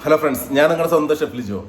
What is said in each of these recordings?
Hello friends, ഞാൻ നിങ്ങളുടെ സ്വന്തം ഷെഫ് ലിജോ.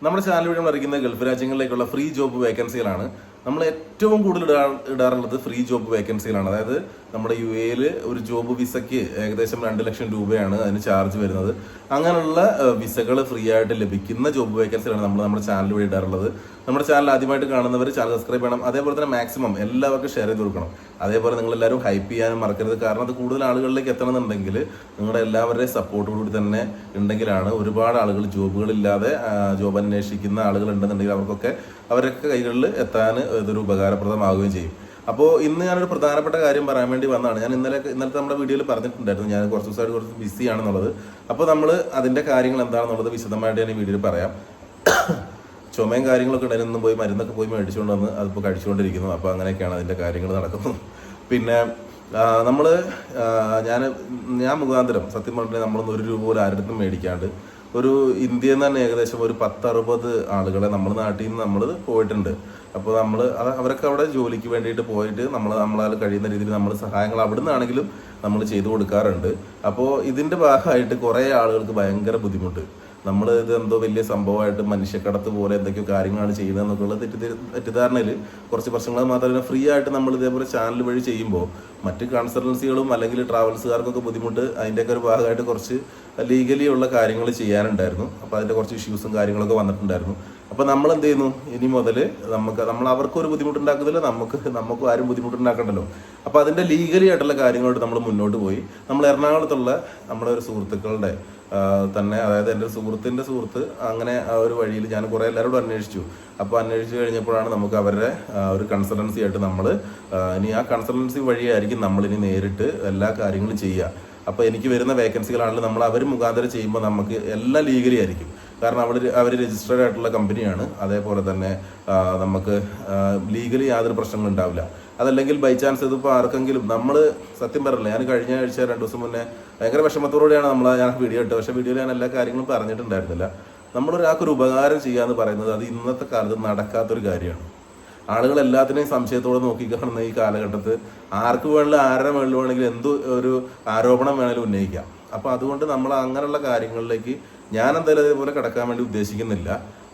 നമ്മുടെ ചാനൽ വഴി നമ്മൾ അറിയിക്കുന്ന ഗൾഫ് രാജ്യങ്ങളിലേക്കുള്ള ഫ്രീ ജോബ് വേക്കൻസികളാണ്. നമ്മൾ ഏറ്റവും കൂടുതൽ ഇടാറുള്ളത് ഫ്രീ ജോബ് വേക്കൻസികളാണ്. അതായത് നമ്മുടെ UAE ഒരു ജോബ് വിസയ്ക്ക് ഏകദേശം 2 ലക്ഷം രൂപയാണ് അതിന് ചാർജ് വരുന്നത്. അങ്ങനെയുള്ള വിസകൾ ഫ്രീ ആയിട്ട് ലഭിക്കുന്ന ജോബ് വേക്കൻസികളാണ് നമ്മൾ നമ്മുടെ ചാനൽ വഴി ഇടാറുള്ളത്. നമ്മുടെ ചാനൽ ആദ്യമായിട്ട് കാണുന്നവർ ചാനൽ സബ്സ്ക്രൈബ് ചെയ്യണം. അതേപോലെ തന്നെ മാക്സിമം എല്ലാവർക്കും ഷെയർ ചെയ്ത് കൊടുക്കണം. അതേപോലെ നിങ്ങളെല്ലാവരും ഹൈപ്പ് ചെയ്യാനും മറക്കരുത്. കാരണം അത് കൂടുതൽ ആളുകളിലേക്ക് എത്തണമെന്നുണ്ടെങ്കിൽ നിങ്ങളുടെ എല്ലാവരുടെയും സപ്പോർട്ടോടുകൂടി തന്നെ ഉണ്ടെങ്കിലാണ് ഒരുപാട് ആളുകൾ ജോബുകളില്ലാതെ ജോബ് അന്വേഷിക്കുന്ന ആളുകൾ ഉണ്ടെന്നുണ്ടെങ്കിൽ അവരൊക്കെ കൈകളിൽ എത്താൻ ഇതൊരു ഉപകാരപ്രദമാവുകയും ചെയ്യും. അപ്പോൾ ഇന്ന് ഞാനൊരു പ്രധാനപ്പെട്ട കാര്യം പറയാൻ വേണ്ടി വന്നതാണ്. ഞാൻ ഇന്നലത്തെ നമ്മുടെ വീഡിയോയിൽ പറഞ്ഞിട്ടുണ്ടായിരുന്നു ഞാൻ കുറച്ച് ദിവസമായിട്ട് കുറച്ച് ബിസി ആണെന്നുള്ളത്. അപ്പോൾ നമ്മൾ അതിൻ്റെ കാര്യങ്ങൾ എന്താണെന്നുള്ളത് വിശദമായിട്ട് ഞാൻ ഈ വീഡിയോയിൽ പറയാം. ചുമയും കാര്യങ്ങളൊക്കെ ഉണ്ടായിരുന്നു, പോയി മരുന്നൊക്കെ പോയി മേടിച്ചുകൊണ്ട് വന്ന് അതിപ്പോൾ കഴിച്ചുകൊണ്ടിരിക്കുന്നു. അപ്പോൾ അങ്ങനെയൊക്കെയാണ് അതിൻ്റെ കാര്യങ്ങൾ നടക്കുന്നത്. പിന്നെ ഞാൻ മുഖാന്തരം സത്യം പറഞ്ഞാൽ നമ്മളൊന്നും 1 രൂപ പോലും ആരുടെ അടുത്തും മേടിക്കാണ്ട് ഒരു ഇന്ത്യയിൽ നിന്ന് തന്നെ ഏകദേശം ഒരു 10-60 ആളുകളെ നമ്മുടെ നാട്ടിൽ നിന്ന് നമ്മൾ പോയിട്ടുണ്ട്. അപ്പോൾ അവരൊക്കെ അവിടെ ജോലിക്ക് വേണ്ടിയിട്ട് പോയിട്ട് നമ്മളാൽ കഴിയുന്ന രീതിയിൽ നമ്മൾ സഹായങ്ങൾ അവിടെ നിന്നാണെങ്കിലും നമ്മൾ ചെയ്തു കൊടുക്കാറുണ്ട്. അപ്പോൾ ഇതിൻ്റെ ഭാഗമായിട്ട് കുറേ ആളുകൾക്ക് ഭയങ്കര ബുദ്ധിമുട്ട്. ഇത് എന്തോ വലിയ സംഭവമായിട്ട് മനുഷ്യക്കടത്ത് പോലെ എന്തൊക്കെയോ കാര്യങ്ങളാണ് ചെയ്യുന്നതെന്നൊക്കെയുള്ള തെറ്റിദ്ധാരണയിൽ കുറച്ച് പ്രശ്നങ്ങൾ മാത്രമല്ല ഫ്രീ ആയിട്ട് നമ്മൾ ഇതേപോലെ ചാനൽ വഴി ചെയ്യുമ്പോൾ മറ്റ് കൺസൾട്ടൻസികളും അല്ലെങ്കിൽ ട്രാവൽസുകാർക്കൊക്കെ ബുദ്ധിമുട്ട് അതിൻ്റെയൊക്കെ ഒരു ഭാഗമായിട്ട് കുറച്ച് ലീഗലി ഉള്ള കാര്യങ്ങൾ ചെയ്യാനുണ്ടായിരുന്നു. അപ്പോൾ അതിൻ്റെ കുറച്ച് ഇഷ്യൂസും കാര്യങ്ങളൊക്കെ വന്നിട്ടുണ്ടായിരുന്നു. അപ്പോൾ നമ്മൾ എന്ത് ചെയ്യുന്നു, ഇനി മുതൽ നമ്മൾ അവർക്കൊരു ബുദ്ധിമുട്ടുണ്ടാക്കുന്നില്ല, നമുക്കും ആരും ബുദ്ധിമുട്ടുണ്ടാക്കണ്ടല്ലോ. അപ്പോൾ അതിൻ്റെ ലീഗലി ആയിട്ടുള്ള കാര്യങ്ങളോട് നമ്മൾ മുന്നോട്ട് പോയി. നമ്മൾ എറണാകുളത്തുള്ള നമ്മുടെ ഒരു സുഹൃത്തുക്കളുടെ തന്നെ, അതായത് എൻ്റെ സുഹൃത്തിൻ്റെ സുഹൃത്ത്, അങ്ങനെ ആ ഒരു വഴിയിൽ ഞാൻ കുറേ എല്ലാവരോടും അന്വേഷിച്ചു. അപ്പോൾ അന്വേഷിച്ച് കഴിഞ്ഞപ്പോഴാണ് നമുക്ക് അവരുടെ ഒരു കൺസൾട്ടൻസി ആയിട്ട് ഇനി ആ കൺസൾട്ടൻസി വഴിയായിരിക്കും നമ്മളിനി നേരിട്ട് എല്ലാ കാര്യങ്ങളും ചെയ്യുക. അപ്പോൾ എനിക്ക് വരുന്ന വേക്കൻസികളാണെങ്കിലും അവർ മുഖാന്തരം ചെയ്യുമ്പോൾ നമുക്ക് എല്ലാം ലീഗലി ആയിരിക്കും. കാരണം അവർ രജിസ്റ്റേർഡ് ആയിട്ടുള്ള കമ്പനിയാണ്. അതേപോലെ തന്നെ നമുക്ക് ലീഗലി യാതൊരു പ്രശ്നങ്ങളും ഉണ്ടാവില്ല. അതല്ലെങ്കിൽ ബൈ ചാൻസ് ഇതിപ്പോൾ ആർക്കെങ്കിലും സത്യം പറഞ്ഞില്ല, ഞാൻ കഴിഞ്ഞ ആഴ്ച 2 ദിവസം മുന്നേ ഭയങ്കര വിഷമത്തോടെയാണ് ഞാൻ വീഡിയോ ഇട്ടത്. പക്ഷേ വീഡിയോയിൽ ഞാൻ എല്ലാ കാര്യങ്ങളും പറഞ്ഞിട്ടുണ്ടായിരുന്നില്ല. നമ്മളൊരാൾക്കൊരു ഉപകാരം ചെയ്യുക എന്ന് പറയുന്നത് അത് ഇന്നത്തെ കാലത്ത് നടക്കാത്തൊരു കാര്യമാണ്. ആളുകൾ എല്ലാത്തിനെയും സംശയത്തോടെ നോക്കിക്കാണുന്ന ഈ കാലഘട്ടത്ത് ആർക്ക് വേണമെങ്കിലും ആരുടെ മേളിൽ വേണമെങ്കിലും ഒരു ആരോപണം വേണമെങ്കിലും ഉന്നയിക്കാം. അപ്പോൾ അതുകൊണ്ട് നമ്മൾ അങ്ങനെയുള്ള കാര്യങ്ങളിലേക്ക് ഞാൻ എന്തായാലും അതേപോലെ കിടക്കാൻ വേണ്ടി ഉദ്ദേശിക്കുന്നില്ല.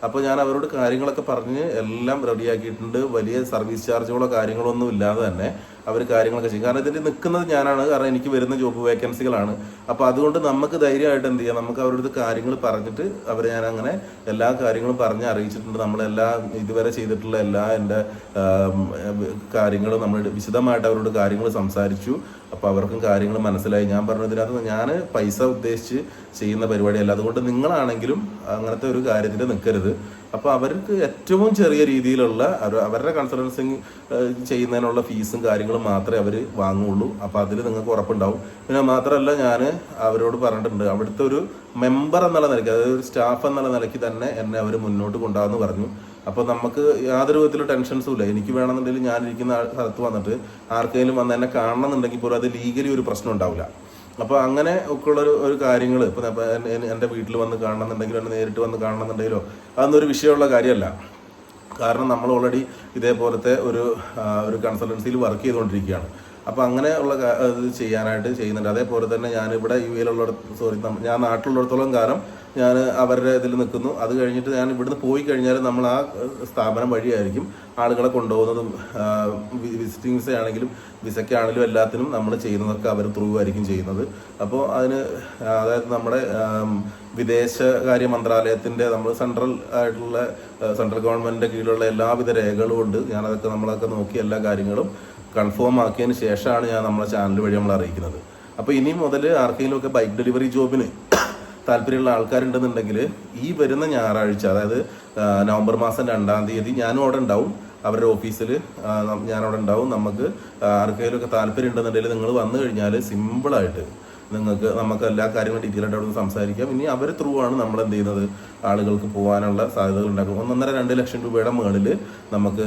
അപ്പോൾ ഞാൻ അവരോട് കാര്യങ്ങളൊക്കെ പറഞ്ഞ് എല്ലാം റെഡിയാക്കിയിട്ടുണ്ട്. വലിയ സർവീസ് ചാർജുകളോ കാര്യങ്ങളോ ഒന്നും ഇല്ലാതെ തന്നെ അവർ കാര്യങ്ങളൊക്കെ ചെയ്യും. കാരണം ഇതിൻ്റെ നിൽക്കുന്നത് ഞാനാണ്. കാരണം എനിക്ക് വരുന്ന ജോബ് വേക്കൻസികളാണ്. അപ്പോൾ അതുകൊണ്ട് നമുക്ക് ധൈര്യമായിട്ട് എന്ത് ചെയ്യാം, നമുക്ക് അവരുടെ കാര്യങ്ങൾ പറഞ്ഞിട്ട് ഞാൻ അങ്ങനെ എല്ലാ കാര്യങ്ങളും പറഞ്ഞ് അറിയിച്ചിട്ടുണ്ട്. ഇതുവരെ ചെയ്തിട്ടുള്ള എൻ്റെ കാര്യങ്ങളും നമ്മൾ വിശദമായിട്ട് അവരോട് കാര്യങ്ങൾ സംസാരിച്ചു. അപ്പോൾ അവർക്കും കാര്യങ്ങൾ മനസ്സിലായി. ഞാൻ പറഞ്ഞതിനകത്ത് ഞാൻ പൈസ ഉദ്ദേശിച്ച് ചെയ്യുന്ന പരിപാടിയല്ല. അതുകൊണ്ട് നിങ്ങളാണെങ്കിലും അങ്ങനത്തെ ഒരു കാര്യത്തിൽ നിൽക്കരുത്. അപ്പോൾ അവർക്ക് ഏറ്റവും ചെറിയ രീതിയിലുള്ള അവരുടെ കൺസൾട്ടൻസിങ് ചെയ്യുന്നതിനുള്ള ഫീസും കാര്യങ്ങളും മാത്രമേ അവർ വാങ്ങുള്ളൂ. അപ്പോൾ അതിൽ നിങ്ങൾക്ക് ഉറപ്പുണ്ടാവും. പിന്നെ മാത്രമല്ല, ഞാൻ അവരോട് പറഞ്ഞിട്ടുണ്ട്, അവിടുത്തെ ഒരു മെമ്പർ എന്നുള്ള നിലയ്ക്ക്, അതായത് ഒരു സ്റ്റാഫ് എന്നുള്ള നിലയ്ക്ക് തന്നെ എന്നെ അവർ മുന്നോട്ട് കൊണ്ടുപോകാമെന്ന് പറഞ്ഞു. അപ്പോൾ നമുക്ക് യാതൊരു വിധത്തിലും ടെൻഷൻസും ഇല്ല. എനിക്ക് വേണമെന്നുണ്ടെങ്കിൽ ഞാനിരിക്കുന്ന സ്ഥലത്ത് വന്നിട്ട് ആർക്കെങ്കിലും വന്ന് എന്നെ കാണണമെന്നുണ്ടെങ്കിൽ പോലും അത് ലീഗലി ഒരു പ്രശ്നം ഉണ്ടാവില്ല. അപ്പോൾ അങ്ങനെ ഒക്കെ ഉള്ള ഒരു കാര്യങ്ങൾ ഇപ്പോൾ എൻ്റെ വീട്ടിൽ വന്ന് കാണണമെന്നുണ്ടെങ്കിലോ എന്നെ നേരിട്ട് വന്ന് കാണണമെന്നുണ്ടെങ്കിലോ അതൊന്നും ഒരു വിഷയമുള്ള കാര്യമല്ല. കാരണം നമ്മൾ ഓൾറെഡി ഇതേപോലത്തെ ഒരു കൺസൾട്ടൻസിയിൽ വർക്ക് ചെയ്തുകൊണ്ടിരിക്കുകയാണ്. അപ്പോൾ അങ്ങനെ ഉള്ള ഇത് ചെയ്യാനായിട്ട് ചെയ്യുന്നുണ്ട്. അതേപോലെ തന്നെ ഞാനിവിടെ ഞാൻ നാട്ടിലുള്ളിടത്തോളം കാലം ഞാൻ അവരുടെ ഇതിൽ നിൽക്കുന്നു. അത് കഴിഞ്ഞിട്ട് ഞാൻ ഇവിടുന്ന് പോയി കഴിഞ്ഞാൽ നമ്മൾ ആ സ്ഥാപനം വഴിയായിരിക്കും ആളുകളെ കൊണ്ടുപോകുന്നതും വിസിറ്റിംഗ് വിസ ആണെങ്കിലും വിസയ്ക്കാണെങ്കിലും എല്ലാത്തിനും നമ്മൾ ചെയ്യുന്നതൊക്കെ അവർ ത്രൂ ആയിരിക്കും ചെയ്യുന്നത്. അപ്പോൾ അതായത് നമ്മുടെ വിദേശകാര്യ മന്ത്രാലയത്തിൻ്റെ സെൻട്രൽ ഗവൺമെൻറ്റിൻ്റെ കീഴിലുള്ള എല്ലാവിധ രേഖകളും ഉണ്ട്. നമ്മളൊക്കെ നോക്കി എല്ലാ കാര്യങ്ങളും കൺഫേം ആക്കിയതിന് ശേഷമാണ് ഞാൻ നമ്മുടെ ചാനൽ വഴി നമ്മൾ അറിയിക്കുന്നത്. അപ്പോൾ ഇനി മുതൽ ആർക്കെങ്കിലും ഒക്കെ ബൈക്ക് ഡെലിവറി ജോബിന് താല്പര്യമുള്ള ആൾക്കാരുണ്ടെന്നുണ്ടെങ്കിൽ ഈ വരുന്ന ഞായറാഴ്ച, അതായത് നവംബർ മാസം 2-ാം തീയതി ഞാനും അവിടെ ഉണ്ടാവും. അവരുടെ ഓഫീസിൽ ഞാനവിടെ ഉണ്ടാവും. നമുക്ക് ആർക്കെങ്കിലും ഒക്കെ താല്പര്യം ഉണ്ടെന്നുണ്ടെങ്കിൽ നിങ്ങൾ വന്നു കഴിഞ്ഞാൽ സിമ്പിളായിട്ട് നമുക്ക് എല്ലാ കാര്യങ്ങളും ഡീറ്റെയിൽ ആയിട്ട് അവിടെ നിന്ന് സംസാരിക്കാം. ഇനി അവർ ത്രൂ ആണ് നമ്മൾ എന്ത് ചെയ്യുന്നത്, ആളുകൾക്ക് പോകാനുള്ള സാധ്യതകൾ ഉണ്ടാക്കും. 1.5-2 ലക്ഷം രൂപയുടെ മുകളിൽ നമുക്ക്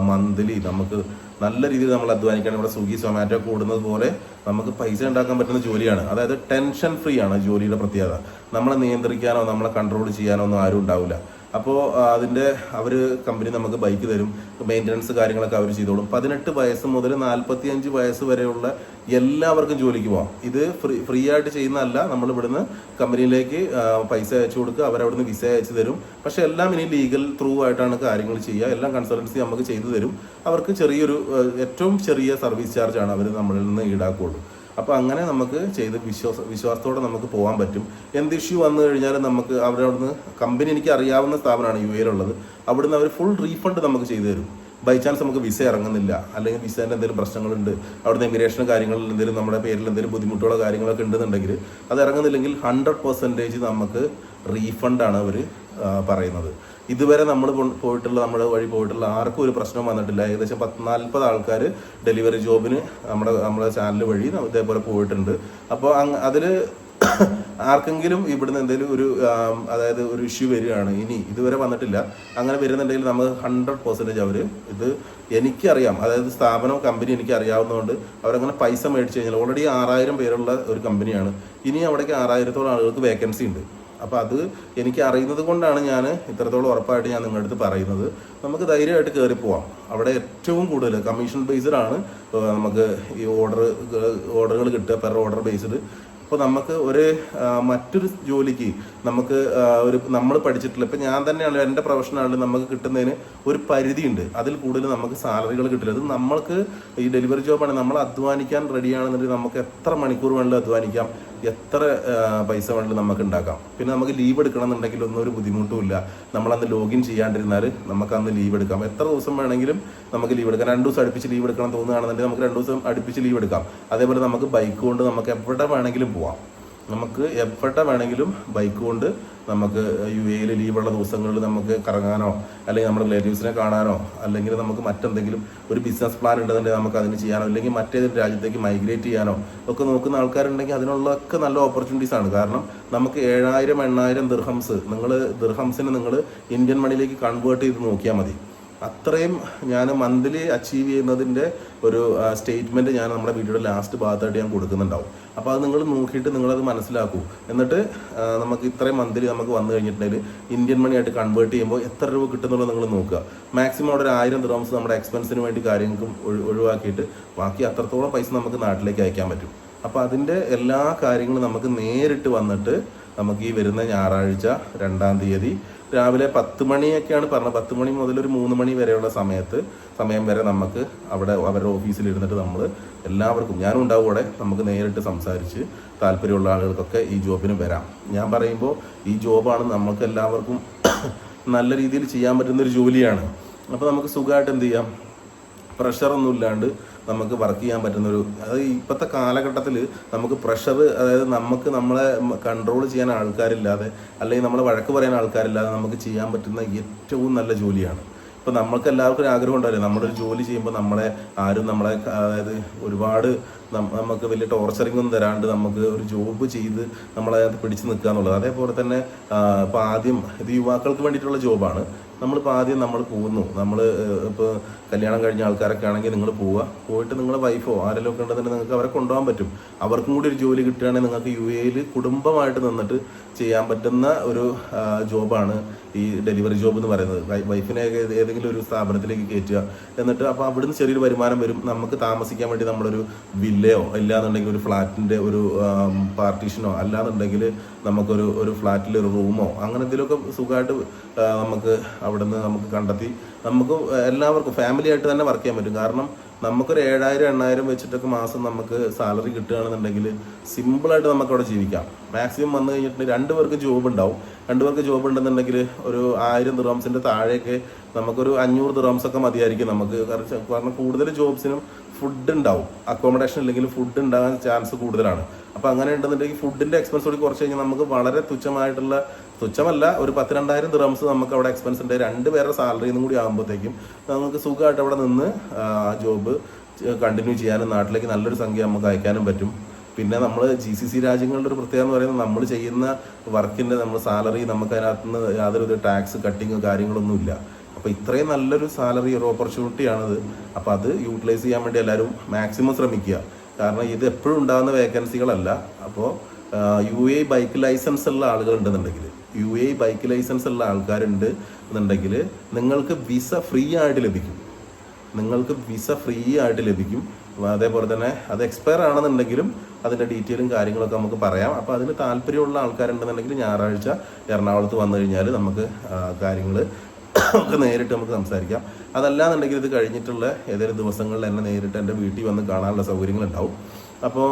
മന്ത്ലി നമുക്ക് നല്ല രീതിയിൽ നമ്മൾ അധ്വാനിക്കണം. ഇവിടെ സ്വിഗ്ഗി സൊമാറ്റോ കൂടുന്നത് പോലെ നമുക്ക് പൈസ ഉണ്ടാക്കാൻ പറ്റുന്ന ജോലിയാണ്. അതായത് ടെൻഷൻ ഫ്രീ ആണ് ജോലിയുടെ പ്രത്യേകത. നമ്മളെ നിയന്ത്രിക്കാനോ നമ്മളെ കൺട്രോൾ ചെയ്യാനോ ഒന്നും ആരും ഉണ്ടാവില്ല. അപ്പോൾ അതിൻ്റെ കമ്പനി നമുക്ക് ബൈക്ക് തരും, മെയിൻ്റനൻസ് കാര്യങ്ങളൊക്കെ അവർ ചെയ്തോളും. 18 വയസ്സ് മുതൽ 45 വയസ്സ് വരെയുള്ള എല്ലാവർക്കും ജോലിക്ക് പോകാം. ഇത് ഫ്രീ ആയിട്ട് ചെയ്യുന്നതല്ല. നമ്മൾ ഇവിടുന്ന് കമ്പനിയിലേക്ക് പൈസ അയച്ചു കൊടുക്കുക, അവരവിടുന്ന് വിസ അയച്ചു തരും. പക്ഷെ എല്ലാം ഇനി ലീഗൽ ത്രൂ ആയിട്ടാണ് കാര്യങ്ങൾ ചെയ്യുക. എല്ലാം കൺസൾട്ടൻസി നമുക്ക് ചെയ്തു തരും. അവർക്ക് ഏറ്റവും ചെറിയ സർവീസ് ചാർജാണ് അവർ നമ്മളിൽ നിന്ന് ഈടാക്കുള്ളൂ. അപ്പോൾ അങ്ങനെ നമുക്ക് ചെയ്ത് വിശ്വാസത്തോടെ നമുക്ക് പോകാൻ പറ്റും. എന്ത് ഇഷ്യൂ വന്നു കഴിഞ്ഞാലും നമുക്ക് അവിടുന്ന് കമ്പനി എനിക്ക് അറിയാവുന്ന സ്ഥാപനമാണ് UAE-യിലുള്ളത്. അവിടുന്ന് അവർ ഫുൾ റീഫണ്ട് നമുക്ക് ചെയ്തു തരും. ബൈ ചാൻസ് നമുക്ക് വിസ ഇറങ്ങുന്നില്ല, അല്ലെങ്കിൽ വിസേൻ്റെ എന്തെങ്കിലും പ്രശ്നങ്ങളുണ്ട്, അവിടുന്ന് ഇമിഗ്രേഷൻ കാര്യങ്ങളിൽ എന്തെങ്കിലും നമ്മുടെ പേരിൽ എന്തെങ്കിലും ബുദ്ധിമുട്ടുകളോ കാര്യങ്ങളൊക്കെ ഉണ്ടെന്നുണ്ടെങ്കിൽ അത് ഇറങ്ങുന്നില്ലെങ്കിൽ 100% നമുക്ക് റീഫണ്ടാണ് അവർ പറയുന്നത്. ഇതുവരെ നമ്മുടെ വഴി പോയിട്ടുള്ള ആർക്കും ഒരു പ്രശ്നം വന്നിട്ടില്ല. ഏകദേശം 40 ആൾക്കാർ ഡെലിവറി ജോബിന് നമ്മുടെ ചാനൽ വഴി ഇതേപോലെ പോയിട്ടുണ്ട്. അപ്പോൾ അതിൽ ആർക്കെങ്കിലും ഇവിടുന്ന് എന്തെങ്കിലും അതായത് ഒരു ഇഷ്യൂ വരികയാണ്, ഇനി ഇതുവരെ വന്നിട്ടില്ല, അങ്ങനെ വരുന്നുണ്ടെങ്കിൽ നമുക്ക് 100% അവർ ഇത് എനിക്കറിയാം, അതായത് സ്ഥാപനം കമ്പനി എനിക്ക് അറിയാവുന്നതുകൊണ്ട് അവരങ്ങനെ പൈസ മേടിച്ചു കഴിഞ്ഞാൽ ഓൾറെഡി 6000 പേരുള്ള ഒരു കമ്പനിയാണ്. ഇനി അവിടേക്ക് 6000-ഓളം ആളുകൾക്ക് വേക്കൻസി ഉണ്ട്. അപ്പോൾ അത് എനിക്ക് അറിയുന്നത് കൊണ്ടാണ് ഞാൻ ഇത്രത്തോളം ഉറപ്പായിട്ട് ഞാൻ നിങ്ങളുടെ അടുത്ത് പറയുന്നത്. നമുക്ക് ധൈര്യമായിട്ട് കയറി പോവാം. അവിടെ ഏറ്റവും കൂടുതൽ കമ്മീഷൻ ബേസ്ഡാണ് നമുക്ക് ഈ ഓർഡറുകൾ കിട്ടുക, പെർ ഓർഡർ ബേസ്ഡ്. അപ്പോൾ നമുക്ക് മറ്റൊരു ജോലിക്ക് നമുക്ക് നമ്മൾ പഠിച്ചിട്ടില്ല. ഇപ്പം ഞാൻ തന്നെയാണ് എൻ്റെ പ്രൊഫഷനാണ്, നമുക്ക് കിട്ടുന്നതിന് ഒരു പരിധിയുണ്ട്. അതിൽ കൂടുതൽ നമുക്ക് സാലറികൾ കിട്ടില്ല. അത് നമ്മൾക്ക് ഈ ഡെലിവറി ജോബാണ്. നമ്മൾ അധ്വാനിക്കാൻ റെഡിയാണെന്നുണ്ടെങ്കിൽ നമുക്ക് എത്ര മണിക്കൂർ വേണമെങ്കിലും അധ്വാനിക്കാം, എത്ര പൈസ വേണമെങ്കിലും നമുക്ക് ഉണ്ടാക്കാം. പിന്നെ നമുക്ക് ലീവ് എടുക്കണം എന്നുണ്ടെങ്കിൽ ഒന്നും ഒരു ബുദ്ധിമുട്ടും ഇല്ല. നമ്മളന്ന് ലോഗിൻ ചെയ്യാണ്ടിരുന്നാൽ നമുക്കന്ന് ലീവ് എടുക്കാം. എത്ര ദിവസം വേണമെങ്കിലും നമുക്ക് ലീവ് എടുക്കാം. 2 ദിവസം അടുപ്പിച്ച് ലീവ് എടുക്കണം തോന്നുകയാണെന്നുണ്ടെങ്കിൽ നമുക്ക് 2 ദിവസം അടുപ്പിച്ച് ലീവ് എടുക്കാം. അതേപോലെ നമുക്ക് ബൈക്ക് കൊണ്ട് നമുക്ക് എവിടെ വേണമെങ്കിലും പോവാം. നമുക്ക് എവിടെ വേണമെങ്കിലും ബൈക്ക് കൊണ്ട് നമുക്ക് UAE-യിൽ ലീവുള്ള ദിവസങ്ങളിൽ നമുക്ക് കറങ്ങാനോ, അല്ലെങ്കിൽ നമ്മുടെ റിലേറ്റീവ്സിനെ കാണാനോ, അല്ലെങ്കിൽ നമുക്ക് മറ്റെന്തെങ്കിലും ഒരു ബിസിനസ് പ്ലാൻ ഉണ്ടെന്നുണ്ടെങ്കിൽ നമുക്ക് അതിന് ചെയ്യാനോ, അല്ലെങ്കിൽ മറ്റേതൊരു രാജ്യത്തേക്ക് മൈഗ്രേറ്റ് ചെയ്യാനോ ഒക്കെ നോക്കുന്ന ആൾക്കാരുണ്ടെങ്കിൽ അതിനുള്ളതൊക്കെ നല്ല ഓപ്പർച്യൂണിറ്റീസ് ആണ്. കാരണം നമുക്ക് 7000-8000 ദിർഹംസിന് നിങ്ങൾ ഇന്ത്യൻ മണിയിലേക്ക് കൺവേർട്ട് ചെയ്ത് നോക്കിയാൽ മതി. അത്രയും ഞാൻ മന്ത്ലി അച്ചീവ് ചെയ്യുന്നതിൻ്റെ ഒരു സ്റ്റേറ്റ്മെൻറ്റ് ഞാൻ നമ്മുടെ വീഡിയോയുടെ ലാസ്റ്റ് ഭാഗത്തായിട്ട് ഞാൻ കൊടുക്കുന്നുണ്ടാവും. അപ്പോൾ അത് നിങ്ങൾ നോക്കിയിട്ട് നിങ്ങളത് മനസ്സിലാക്കൂ. എന്നിട്ട് നമുക്ക് ഇത്രയും മന്ത്ലി നമുക്ക് വന്നു കഴിഞ്ഞിട്ടുണ്ടെങ്കിൽ ഇന്ത്യൻ മണിയായിട്ട് കൺവേർട്ട് ചെയ്യുമ്പോൾ എത്ര രൂപ കിട്ടുന്നുള്ളത് നിങ്ങൾ നോക്കുക. മാക്സിമം അവിടെ 1000 ദിർഹംസ് നമ്മുടെ എക്സ്പെൻസിന് വേണ്ടി കാര്യങ്ങൾക്കും ഒഴിവാക്കിയിട്ട് ബാക്കി അത്രത്തോളം പൈസ നമുക്ക് നാട്ടിലേക്ക് അയക്കാൻ പറ്റും. അപ്പോൾ അതിൻ്റെ എല്ലാ കാര്യങ്ങളും നമുക്ക് നേരിട്ട് വന്നിട്ട് നമുക്ക് ഈ വരുന്ന ഞായറാഴ്ച 2-ാം തീയതി രാവിലെ 10 മണിയൊക്കെയാണ് പറഞ്ഞത്. 10 മണി മുതൽ ഒരു 3 മണി വരെയുള്ള സമയം വരെ നമുക്ക് അവിടെ അവരുടെ ഓഫീസിൽ ഇരുന്നിട്ട് നമ്മൾ എല്ലാവർക്കും, ഞാനും ഉണ്ടാവും അവിടെ, നമുക്ക് നേരിട്ട് സംസാരിച്ച് താല്പര്യമുള്ള ആളുകൾക്കൊക്കെ ഈ ജോബിന് വരാം. ഞാൻ പറയുമ്പോൾ ഈ ജോബാണ് നമുക്ക് എല്ലാവർക്കും നല്ല രീതിയിൽ ചെയ്യാൻ പറ്റുന്നൊരു ജോലിയാണ്. അപ്പോൾ നമുക്ക് സുഖമായിട്ട് എന്ത് ചെയ്യാം, പ്രഷറൊന്നും ഇല്ലാണ്ട് നമുക്ക് വർക്ക് ചെയ്യാൻ പറ്റുന്നൊരു, അത് ഇപ്പോഴത്തെ കാലഘട്ടത്തിൽ നമുക്ക് പ്രഷർ, അതായത് നമ്മളെ കൺട്രോൾ ചെയ്യാൻ ആൾക്കാരില്ലാതെ, അല്ലെങ്കിൽ നമ്മളെ വഴക്ക് പറയാൻ ആൾക്കാരില്ലാതെ നമുക്ക് ചെയ്യാൻ പറ്റുന്ന ഏറ്റവും നല്ല ജോലിയാണ്. ഇപ്പോൾ നമ്മൾക്ക് എല്ലാവർക്കും ഒരു ആഗ്രഹം ഉണ്ടാവില്ലേ, നമ്മളൊരു ജോലി ചെയ്യുമ്പോൾ നമ്മളെ അതായത് ഒരുപാട് നമുക്ക് വലിയ ടോർച്ചറിംഗ് ഒന്നും തരാണ്ട് നമുക്ക് ഒരു ജോബ് ചെയ്ത് നമ്മളെ പിടിച്ച് നിൽക്കുക എന്നുള്ളത്. അതേപോലെ തന്നെ ഇപ്പോൾ ആദ്യം ഇത് യുവാക്കൾക്ക് വേണ്ടിയിട്ടുള്ള ജോബാണ്. നമ്മളിപ്പോൾ ആദ്യം നമ്മൾ പോകുന്നു, ഇപ്പോൾ കല്യാണം കഴിഞ്ഞ ആൾക്കാരൊക്കെ ആണെങ്കിൽ നിങ്ങൾ പോയിട്ട് നിങ്ങളെ വൈഫോ ആരെങ്കിലും ഒക്കെ ഉണ്ടെന്നുണ്ടെങ്കിൽ നിങ്ങൾക്ക് അവരെ കൊണ്ടുപോകാൻ പറ്റും. അവർക്കും കൂടി ഒരു ജോലി കിട്ടുകയാണെങ്കിൽ നിങ്ങൾക്ക് UAE-യിൽ കുടുംബമായിട്ട് നിന്നിട്ട് ചെയ്യാൻ പറ്റുന്ന ഒരു ജോബാണ് ഈ ഡെലിവറി ജോബ് എന്ന് പറയുന്നത്. വൈഫിനെ ഏതെങ്കിലും ഒരു സ്ഥാപനത്തിലേക്ക് കയറ്റുക, എന്നിട്ട് അപ്പോൾ അവിടുന്ന് ചെറിയൊരു വരുമാനം വരും. നമുക്ക് താമസിക്കാൻ വേണ്ടി നമ്മളൊരു വില്ലയോ അല്ലാന്നുണ്ടെങ്കിൽ ഒരു ഫ്ലാറ്റിൻ്റെ ഒരു പാർട്ടീഷനോ, അല്ലാന്നുണ്ടെങ്കിൽ നമുക്കൊരു ഫ്ലാറ്റിൽ ഒരു റൂമോ അങ്ങനെ എന്തെങ്കിലുമൊക്കെ സുഖമായിട്ട് നമുക്ക് അവിടുന്ന് നമുക്ക് കണ്ടെത്തി നമുക്ക് എല്ലാവർക്കും ഫാമിലി ആയിട്ട് തന്നെ വർക്ക് ചെയ്യാൻ പറ്റും. കാരണം നമുക്കൊരു 7000-8000 വെച്ചിട്ടൊക്കെ മാസം നമുക്ക് സാലറി കിട്ടുകയാണെന്നുണ്ടെങ്കിൽ സിമ്പിളായിട്ട് നമുക്ക് അവിടെ ജീവിക്കാം. മാക്സിമം വന്നു കഴിഞ്ഞിട്ടുണ്ടെങ്കിൽ 2 പേർക്ക് ജോബ് ഉണ്ടാവും. 2 പേർക്ക് ജോബ് ഉണ്ടെന്നുണ്ടെങ്കിൽ ഒരു 1000 ദിർഹംസിൻ്റെ താഴെയൊക്കെ നമുക്കൊരു 500 ദിർഹംസൊക്കെ മതിയായിരിക്കും നമുക്ക്. കാരണം കൂടുതൽ ജോബ്സിനും ഫുഡ് ഉണ്ടാവും, അക്കോമഡേഷൻ ഇല്ലെങ്കിലും ഫുഡ് ഉണ്ടാകാൻ ചാൻസ് കൂടുതലാണ്. അപ്പോൾ അങ്ങനെ ഉണ്ടെന്നുണ്ടെങ്കിൽ ഫുഡിൻ്റെ എക്സ്പെൻസ് കൂടി കുറച്ച് കഴിഞ്ഞാൽ നമുക്ക് വളരെ തുച്ഛമല്ല ഒരു 10-2000 ദിർഹംസ് നമുക്ക് അവിടെ എക്സ്പെൻസ് ഉണ്ട്. 2 പേരുടെ സാലറിയും കൂടി ആകുമ്പോഴത്തേക്കും നമുക്ക് സുഖമായിട്ട് അവിടെ നിന്ന് ജോബ് കണ്ടിന്യൂ ചെയ്യാനും നാട്ടിലേക്ക് നല്ലൊരു സംഖ്യ നമുക്ക് അയക്കാനും പറ്റും. പിന്നെ നമ്മൾ GCC രാജ്യങ്ങളുടെ ഒരു പ്രത്യേകത എന്ന് പറയുന്നത് നമ്മൾ ചെയ്യുന്ന വർക്കിൻ്റെ സാലറി നമുക്ക് അതിനകത്തുനിന്ന് യാതൊരു ടാക്സ് കട്ടിങ് കാര്യങ്ങളൊന്നുമില്ല. അപ്പോൾ ഇത്രയും നല്ലൊരു സാലറി ഒരു ഓപ്പർച്യൂണിറ്റിയാണത്. അപ്പോൾ അത് യൂട്ടിലൈസ് ചെയ്യാൻ വേണ്ടി എല്ലാവരും മാക്സിമം ശ്രമിക്കുക. കാരണം ഇത് എപ്പോഴും ഉണ്ടാകുന്ന വേക്കൻസികളല്ല. അപ്പോൾ UAE ബൈക്ക് ലൈസൻസ് ഉള്ള ആളുകൾ ഉണ്ടെന്നുണ്ടെങ്കിൽ UAE ബൈക്ക് ലൈസൻസ് ഉള്ള ആൾക്കാരുണ്ട് എന്നുണ്ടെങ്കിൽ നിങ്ങൾക്ക് വിസ ഫ്രീ ആയിട്ട് ലഭിക്കും. അതേപോലെ തന്നെ അത് എക്സ്പയർ ആണെന്നുണ്ടെങ്കിലും അതിൻ്റെ ഡീറ്റെയിലും കാര്യങ്ങളൊക്കെ നമുക്ക് പറയാം. അപ്പോൾ അതിന് താല്പര്യമുള്ള ആൾക്കാരുണ്ടെന്നുണ്ടെങ്കിൽ ഞായറാഴ്ച എറണാകുളത്ത് വന്നു കഴിഞ്ഞാൽ നമുക്ക് കാര്യങ്ങൾ ഒക്കെ നേരിട്ട് നമുക്ക് സംസാരിക്കാം. അതല്ലാന്നുണ്ടെങ്കിൽ ഇത് കഴിഞ്ഞിട്ടുള്ള ഏതെങ്കിലും ദിവസങ്ങളിൽ എന്നെ നേരിട്ട് എൻ്റെ വീട്ടിൽ വന്ന് കാണാനുള്ള സൗകര്യങ്ങളുണ്ടാവും. അപ്പോൾ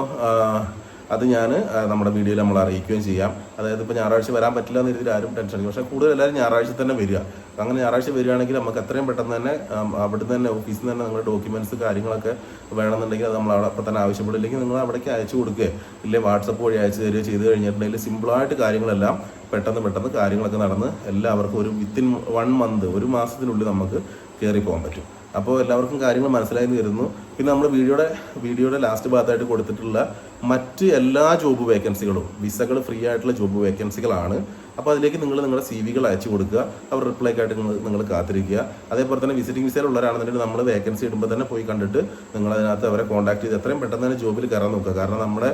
അത് ഞാൻ നമ്മുടെ വീഡിയോയിൽ നമ്മൾ അറിയിക്കുകയും ചെയ്യാം. അതായത് ഇപ്പോൾ ഞായറാഴ്ച വരാൻ പറ്റില്ല എന്ന് രീതിയിൽ ആരും ടെൻഷൻ അടിക്കും. പക്ഷേ കൂടുതൽ എല്ലാവരും ഞായറാഴ്ച തന്നെ വരിക. അങ്ങനെ ഞായറാഴ്ച വരികയാണെങ്കിൽ നമുക്ക് എത്രയും പെട്ടെന്ന് തന്നെ അവിടുന്ന് തന്നെ ഓഫീസിൽ നിന്ന് തന്നെ നിങ്ങളുടെ ഡോക്യുമെൻറ്റ്സ് കാര്യങ്ങളൊക്കെ വേണമെന്നുണ്ടെങ്കിൽ അത് നമ്മൾ അവിടെ അപ്പോൾ തന്നെ ആവശ്യപ്പെടില്ലെങ്കിൽ നിങ്ങൾ അവിടേക്ക് അയച്ചു കൊടുക്കുക, ഇല്ലേ വാട്സപ്പ് വഴി അയച്ചു തരിക ചെയ്ത് കഴിഞ്ഞിട്ടുണ്ടെങ്കിൽ സിമ്പിളായിട്ട് കാര്യങ്ങളെല്ലാം പെട്ടെന്ന് കാര്യങ്ങളൊക്കെ നടന്ന് എല്ലാവർക്കും ഒരു വിത്തിൻ 1 മന്ത്, ഒരു മാസത്തിനുള്ളിൽ നമുക്ക് കയറി പോകാൻ പറ്റും. അപ്പോൾ എല്ലാവർക്കും കാര്യങ്ങൾ മനസ്സിലായി തീരുന്നു. പിന്നെ നമ്മൾ വീഡിയോയുടെ ലാസ്റ്റ് ഭാഗത്തായിട്ട് കൊടുത്തിട്ടുള്ള മറ്റ് എല്ലാ ജോബ് വേക്കൻസികളും വിസകൾ ഫ്രീ ആയിട്ടുള്ള ജോബ് വേക്കൻസികളാണ്. അപ്പോൾ അതിലേക്ക് നിങ്ങളുടെ CV അയച്ചു കൊടുക്കുക. അവർ റിപ്ലൈക്കായിട്ട് നിങ്ങൾ കാത്തിരിക്കുക. അതേപോലെ തന്നെ വിസിറ്റിംഗ് വിസയിലുള്ളവരാണെന്നുണ്ടെങ്കിൽ നമ്മൾ വേക്കൻസി ഇടുമ്പോൾ തന്നെ പോയി കണ്ടിട്ട് നിങ്ങളതിനകത്ത് അവരെ കോൺടാക്ട് ചെയ്ത് എത്രയും പെട്ടെന്ന് തന്നെ ജോബിൽ കയറാൻ നോക്കുക. കാരണം നമ്മുടെ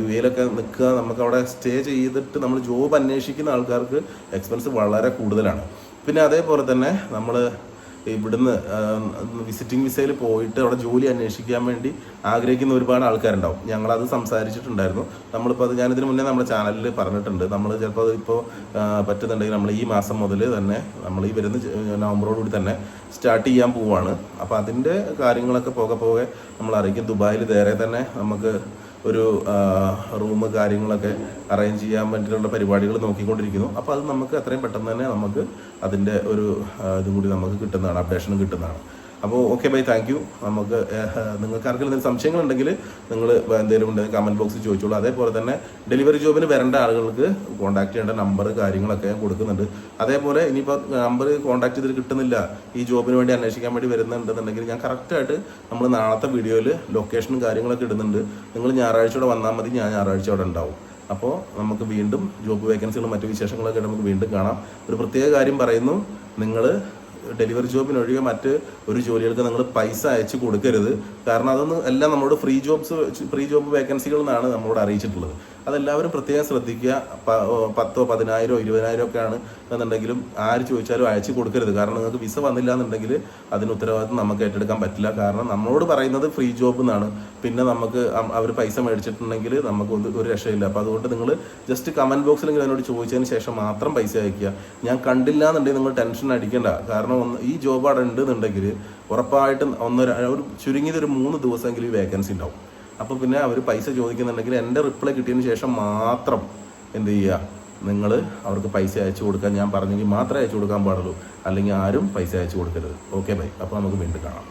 UAE നിൽക്കുക, നമുക്ക് അവിടെ സ്റ്റേ ചെയ്തിട്ട് നമ്മൾ ജോബ് അന്വേഷിക്കുന്ന ആൾക്കാർക്ക് എക്സ്പെൻസ് വളരെ കൂടുതലാണ്. പിന്നെ അതേപോലെ തന്നെ നമ്മൾ ഇവിടുന്ന് വിസിറ്റിംഗ് വിസയിൽ പോയിട്ട് അവിടെ ജോലി അന്വേഷിക്കാൻ വേണ്ടി ആഗ്രഹിക്കുന്ന ഒരുപാട് ആൾക്കാരുണ്ടാവും. ഞങ്ങളത് സംസാരിച്ചിട്ടുണ്ടായിരുന്നു. നമ്മളിപ്പോൾ ഞാനിതിന് മുന്നേ നമ്മുടെ ചാനലിൽ പറഞ്ഞിട്ടുണ്ട്. നമ്മൾ ചിലപ്പോൾ അതിപ്പോൾ പറ്റുന്നുണ്ടെങ്കിൽ നമ്മൾ ഈ മാസം മുതൽ തന്നെ നമ്മൾ ഈ വരുന്ന നവംബറോടുകൂടി തന്നെ സ്റ്റാർട്ട് ചെയ്യാൻ പോവുകയാണ്. അപ്പോൾ അതിൻ്റെ കാര്യങ്ങളൊക്കെ പോകെ നമ്മൾ അറിയിക്കും. ദുബായിൽ നേരെ തന്നെ നമുക്ക് ഒരു റൂം കാര്യങ്ങളൊക്കെ അറേഞ്ച് ചെയ്യാൻ വേണ്ടിയിട്ടുള്ള പരിപാടികൾ നോക്കിക്കൊണ്ടിരിക്കുന്നു. അപ്പോൾ അത് നമുക്ക് എത്രയും പെട്ടെന്ന് തന്നെ നമുക്ക് അതിൻ്റെ ഒരു ഇതും കൂടി നമുക്ക് കിട്ടുന്നതാണ്, അപ്ഡേഷനും കിട്ടുന്നതാണ്. അപ്പോൾ ഓക്കെ ബൈ, താങ്ക് യു. നമുക്ക് നിങ്ങൾക്ക് ആർക്കെങ്കിലും എന്തെങ്കിലും സംശയങ്ങളുണ്ടെങ്കിൽ നിങ്ങൾ എന്തെങ്കിലും ഉണ്ടെങ്കിൽ കമൻറ്റ് ബോക്സിൽ ചോദിച്ചോളൂ. അതേപോലെ തന്നെ ഡെലിവറി ജോബിന് വരേണ്ട ആളുകൾക്ക് കോൺടാക്ട് ചെയ്യേണ്ട നമ്പർ കാര്യങ്ങളൊക്കെ കൊടുക്കുന്നുണ്ട്. അതേപോലെ ഇനിയിപ്പോൾ നമ്പർ കോൺടാക്ട് ചെയ്തിട്ട് കിട്ടുന്നില്ല, ഈ ജോബിന് വേണ്ടി അന്വേഷിക്കാൻ വേണ്ടി വരുന്നുണ്ടെന്നുണ്ടെങ്കിൽ ഞാൻ കറക്റ്റായിട്ട് നമ്മൾ നാളത്തെ വീഡിയോയിൽ ലൊക്കേഷനും കാര്യങ്ങളൊക്കെ ഇടുന്നുണ്ട്. നിങ്ങൾ ഞായറാഴ്ചയോടെ വന്നാൽ മതി, ഞാൻ ഞായറാഴ്ച അവിടെ ഉണ്ടാവും. അപ്പോൾ നമുക്ക് വീണ്ടും ജോബ് വേക്കൻസികളും മറ്റു വിശേഷങ്ങളൊക്കെ നമുക്ക് വീണ്ടും കാണാം. ഒരു പ്രത്യേക കാര്യം പറയുന്നു, നിങ്ങൾ ഡെലിവറി ജോബിനൊഴികെ മറ്റ് ഒരു ജോലികൾക്ക് നിങ്ങൾ പൈസ അയച്ചു കൊടുക്കരുത്. കാരണം അതൊന്നും എല്ലാം നമ്മളോട് ഫ്രീ ജോബ് വേക്കൻസികൾ എന്നാണ് നമ്മളോട് അറിയിച്ചിട്ടുള്ളത്. അതെല്ലാവരും പ്രത്യേകം ശ്രദ്ധിക്കുക. 10,000, 10,000, 20,000 ഒക്കെയാണ് എന്നുണ്ടെങ്കിലും ആര് ചോദിച്ചാലും അയച്ചു കൊടുക്കരുത്. കാരണം നിങ്ങൾക്ക് വിസ വന്നില്ല എന്നുണ്ടെങ്കിൽ അതിന് ഉത്തരവാദിത്വം നമുക്ക് ഏറ്റെടുക്കാൻ പറ്റില്ല. കാരണം നമ്മളോട് പറയുന്നത് ഫ്രീ ജോബ് എന്നാണ്. പിന്നെ നമുക്ക് അവർ പൈസ മേടിച്ചിട്ടുണ്ടെങ്കിൽ നമുക്ക് ഒരു രക്ഷയില്ല. അപ്പോൾ അതുകൊണ്ട് നിങ്ങൾ ജസ്റ്റ് കമൻറ്റ് ബോക്സിലെങ്കിൽ അതിനോട് ചോദിച്ചതിന് ശേഷം മാത്രം പൈസ അയക്കുക. ഞാൻ കണ്ടില്ല എന്നുണ്ടെങ്കിൽ നിങ്ങൾ ടെൻഷൻ അടിക്കേണ്ട. കാരണം ഈ ജോബ് അവിടെ ഉണ്ടെന്നുണ്ടെങ്കിൽ ഉറപ്പായിട്ടും ഒരു ചുരുങ്ങിയതൊരു 3 ദിവസമെങ്കിലും ഈ വേക്കൻസി ഉണ്ടാവും. അപ്പോൾ പിന്നെ അവർ പൈസ ചോദിക്കുന്നുണ്ടെങ്കിൽ എൻ്റെ റിപ്ലൈ കിട്ടിയതിന് ശേഷം മാത്രം എന്ത് ചെയ്യുക, നിങ്ങൾ അവർക്ക് പൈസ അയച്ചു കൊടുക്കാൻ ഞാൻ പറഞ്ഞെങ്കിൽ മാത്രമേ അയച്ചു കൊടുക്കാൻ പാടുള്ളൂ. അല്ലെങ്കിൽ ആരും പൈസ അയച്ചു കൊടുക്കരുത്. Okay bye. അപ്പോൾ നമുക്ക് വീണ്ടും കാണാം.